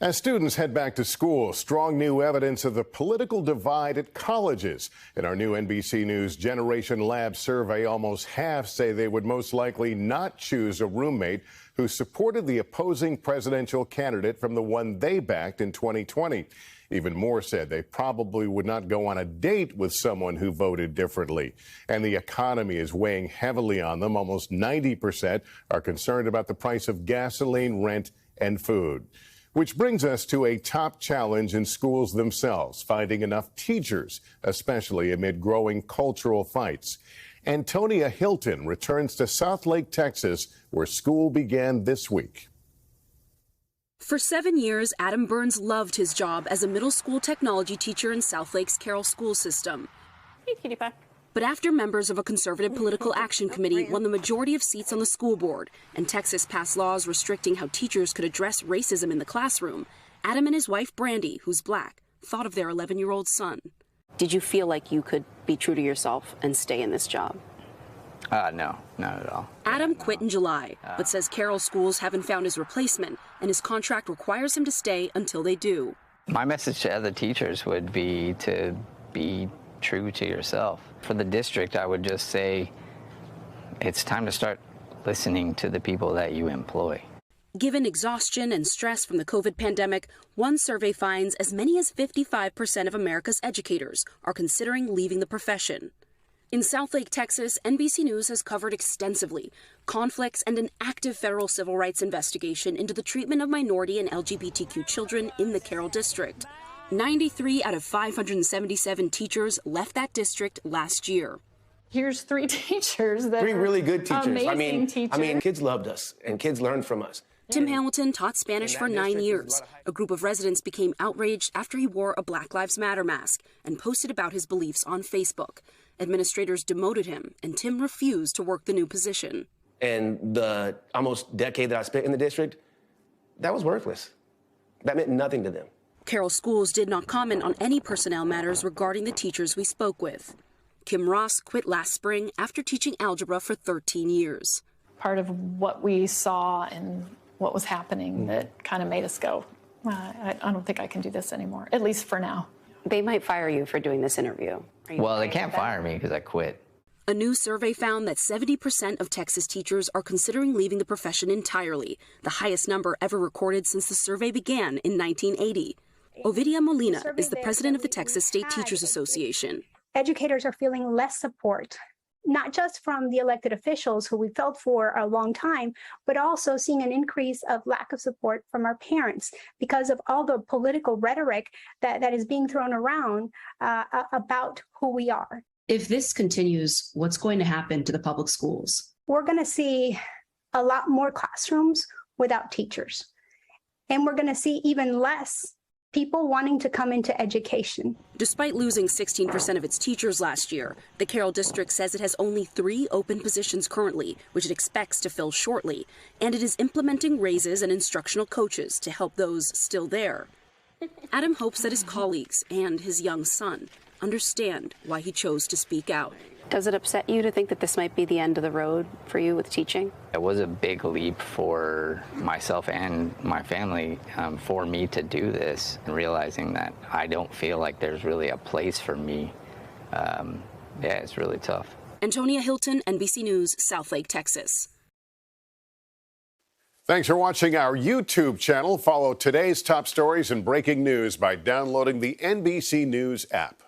As students head back to school, strong new evidence of the political divide at colleges. In our new NBC News Generation Lab survey, almost half say they would most likely not choose a roommate who supported the opposing presidential candidate from the one they backed in 2020. Even more said they probably would not go on a date with someone who voted differently. And the economy is weighing heavily on them. Almost 90% are concerned about the price of gasoline, rent, and food. Which brings us to a top challenge in schools themselves, finding enough teachers, especially amid growing cultural fights. Antonia Hylton returns to Southlake, Texas, where school began this week. For 7 years, Adam Burns loved his job as a middle school technology teacher in Southlake's Carroll school system. Hey, cutie pie. But after members of a conservative political action committee won the majority of seats on the school board, and Texas passed laws restricting how teachers could address racism in the classroom, Adam and his wife, Brandy, who's black, thought of their 11-year-old son. Did you feel like you could be true to yourself and stay in this job? No, not at all. Adam quit in July, but says Carroll schools haven't found his replacement, and his contract requires him to stay until they do. My message to other teachers would be to be true to yourself. For the district, I would just say it's time to start listening to the people that you employ. Given exhaustion and stress from the COVID pandemic, one survey finds as many as 55% of America's educators are considering leaving the profession. In Southlake, Texas, NBC News has covered extensively conflicts and an active federal civil rights investigation into the treatment of minority and LGBTQ children in the Carroll district. 93 out of 577 teachers left that district last year. Here's three teachers that three really good teachers. Amazing teachers. I mean, kids loved us, and kids learned from us. Tim Hamilton taught Spanish for 9 years. A group of residents became outraged after he wore a Black Lives Matter mask and posted about his beliefs on Facebook. Administrators demoted him, and Tim refused to work the new position. And the almost decade that I spent in the district, that was worthless. That meant nothing to them. Carroll schools did not comment on any personnel matters regarding the teachers we spoke with. Kim Ross quit last spring after teaching algebra for 13 years. Part of what we saw and what was happening that kind of made us go, I don't think I can do this anymore, at least for now. They might fire you for doing this interview. Well, they can't fire me because I quit. A new survey found that 70% of Texas teachers are considering leaving the profession entirely, the highest number ever recorded since the survey began in 1980. Ovidia Molina is the president of the Texas State Teachers Association. Educators are feeling less support, not just from the elected officials who we felt for a long time, but also seeing an increase of lack of support from our parents because of all the political rhetoric that is being thrown around about who we are. If this continues, what's going to happen to the public schools? We're going to see a lot more classrooms without teachers, and we're going to see even less people wanting to come into education. Despite losing 16% of its teachers last year, the Carroll district says it has only 3 open positions currently, which it expects to fill shortly, and it is implementing raises and instructional coaches to help those still there. Adam hopes that his colleagues and his young son understand why he chose to speak out. Does it upset you to think that this might be the end of the road for you with teaching? It was a big leap for myself and my family for me to do this, and realizing that I don't feel like there's really a place for me. Yeah, it's really tough. Antonia Hylton, NBC News, Southlake, Texas. Thanks for watching our YouTube channel. Follow today's top stories and breaking news by downloading the NBC News app.